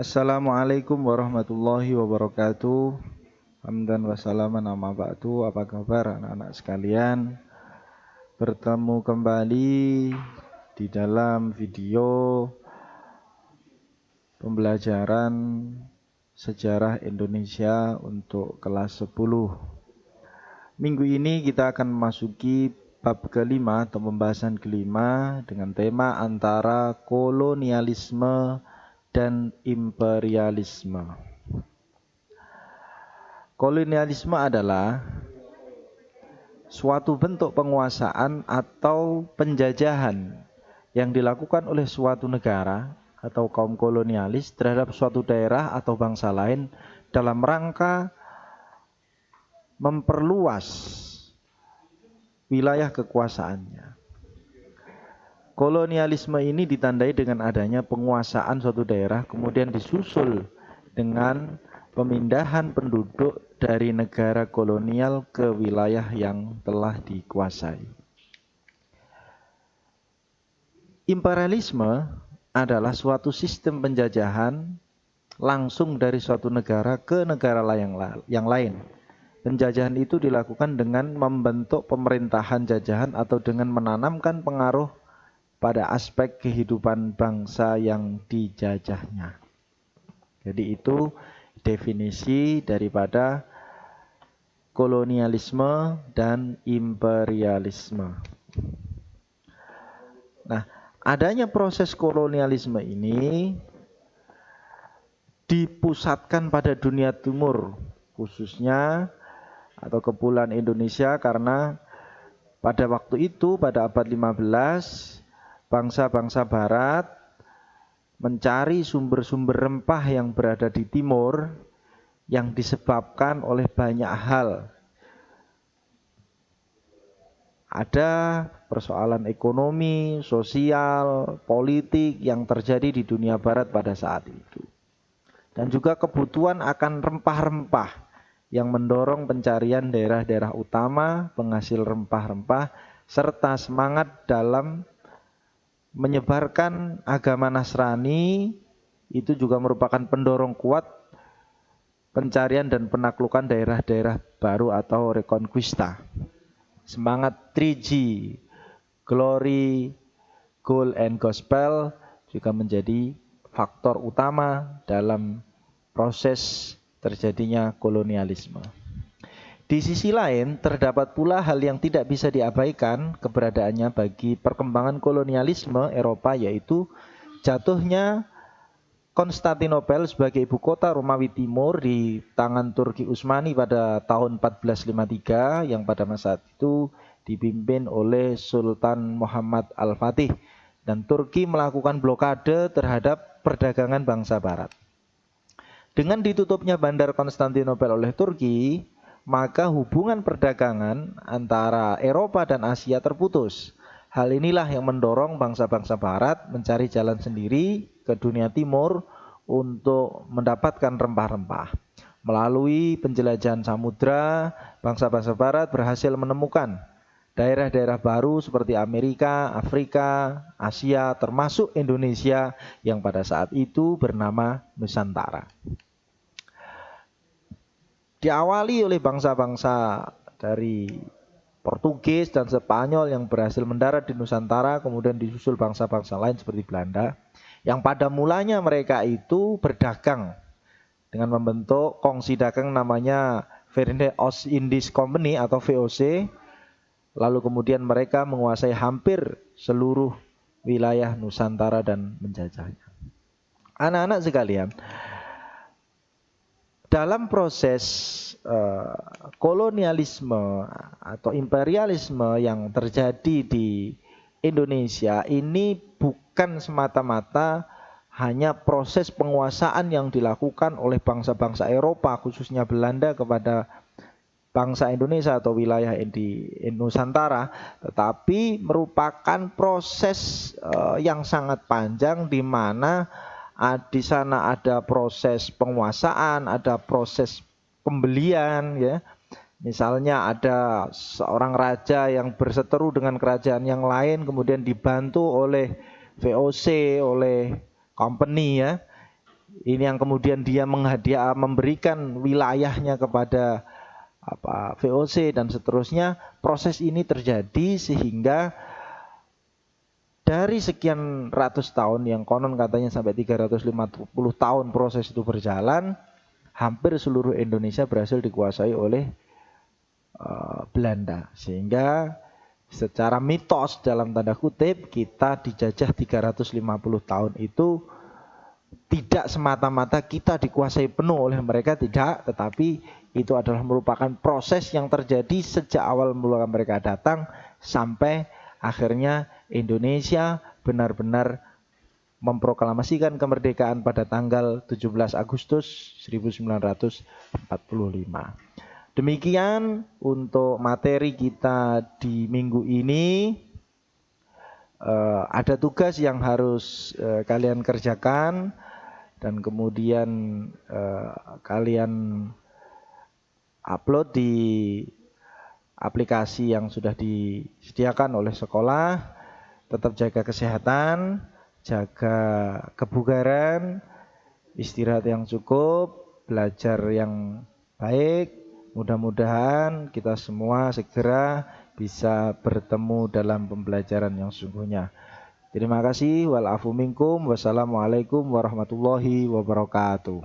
Assalamualaikum warahmatullahi wabarakatuh. Hamdan wa salaman amma ba'du. Apa kabar anak-anak sekalian? Bertemu kembali di dalam video pembelajaran sejarah Indonesia untuk kelas 10. Minggu ini kita akan memasuki bab kelima atau pembahasan kelima dengan tema antara kolonialisme dan imperialisme. Kolonialisme adalah suatu bentuk penguasaan atau penjajahan yang dilakukan oleh suatu negara atau kaum kolonialis terhadap suatu daerah atau bangsa lain dalam rangka memperluas wilayah kekuasaannya. Kolonialisme ini ditandai dengan adanya penguasaan suatu daerah, kemudian disusul dengan pemindahan penduduk dari negara kolonial ke wilayah yang telah dikuasai. Imperialisme adalah suatu sistem penjajahan langsung dari suatu negara ke negara yang lain. Penjajahan itu dilakukan dengan membentuk pemerintahan jajahan atau dengan menanamkan pengaruh pada aspek kehidupan bangsa yang dijajahnya. Jadi itu definisi daripada kolonialisme dan imperialisme. Nah, adanya proses kolonialisme ini dipusatkan pada dunia timur khususnya atau kepulauan Indonesia karena pada waktu itu pada abad 15 bangsa-bangsa barat mencari sumber-sumber rempah yang berada di timur yang disebabkan oleh banyak hal. Ada persoalan ekonomi, sosial, politik yang terjadi di dunia barat pada saat itu. Dan juga kebutuhan akan rempah-rempah yang mendorong pencarian daerah-daerah utama penghasil rempah-rempah serta semangat dalam menyebarkan agama Nasrani itu juga merupakan pendorong kuat pencarian dan penaklukan daerah-daerah baru atau reconquista. Semangat 3G, Glory, Gold and Gospel juga menjadi faktor utama dalam proses terjadinya kolonialisme. Di sisi lain, terdapat pula hal yang tidak bisa diabaikan keberadaannya bagi perkembangan kolonialisme Eropa, yaitu jatuhnya Konstantinopel sebagai ibu kota Romawi Timur di tangan Turki Utsmani pada tahun 1453 yang pada masa itu dipimpin oleh Sultan Muhammad Al-Fatih, dan Turki melakukan blokade terhadap perdagangan bangsa barat. Dengan ditutupnya bandar Konstantinopel oleh Turki, maka hubungan perdagangan antara Eropa dan Asia terputus. Hal inilah yang mendorong bangsa-bangsa barat mencari jalan sendiri ke dunia timur untuk mendapatkan rempah-rempah. Melalui penjelajahan samudra, bangsa-bangsa barat berhasil menemukan daerah-daerah baru seperti Amerika, Afrika, Asia, termasuk Indonesia yang pada saat itu bernama Nusantara. Diawali oleh bangsa-bangsa dari Portugis dan Spanyol yang berhasil mendarat di Nusantara, kemudian disusul bangsa-bangsa lain seperti Belanda, yang pada mulanya mereka itu berdagang dengan membentuk kongsi dagang namanya Verenigde Oost-Indisch Company atau VOC, lalu kemudian mereka menguasai hampir seluruh wilayah Nusantara dan menjajahnya. Anak-anak sekalian, dalam proses kolonialisme atau imperialisme yang terjadi di Indonesia ini bukan semata-mata hanya proses penguasaan yang dilakukan oleh bangsa-bangsa Eropa khususnya Belanda kepada bangsa Indonesia atau wilayah di Nusantara, tetapi merupakan proses yang sangat panjang di mana di sana ada proses penguasaan, ada proses pembelian, ya. Misalnya ada seorang raja yang berseteru dengan kerajaan yang lain, kemudian dibantu oleh VOC, oleh company, ya, Ini yang kemudian dia memberikan wilayahnya kepada VOC dan seterusnya. Proses ini terjadi sehingga dari sekian ratus tahun yang konon katanya sampai 350 tahun proses itu berjalan, hampir seluruh Indonesia berhasil dikuasai oleh Belanda. Sehingga secara mitos dalam tanda kutip kita dijajah 350 tahun itu tidak semata-mata kita dikuasai penuh oleh mereka, tidak, tetapi itu adalah merupakan proses yang terjadi sejak awal mula mereka datang sampai akhirnya Indonesia benar-benar memproklamasikan kemerdekaan pada tanggal 17 Agustus 1945. Demikian untuk materi kita di minggu ini. Ada tugas yang harus kalian kerjakan dan kemudian kalian upload di aplikasi yang sudah disediakan oleh sekolah. Tetap jaga kesehatan, jaga kebugaran, istirahat yang cukup, belajar yang baik. Mudah-mudahan kita semua segera bisa bertemu dalam pembelajaran yang sungguhnya. Terima kasih. Wal afu minkum. Wassalamualaikum warahmatullahi wabarakatuh.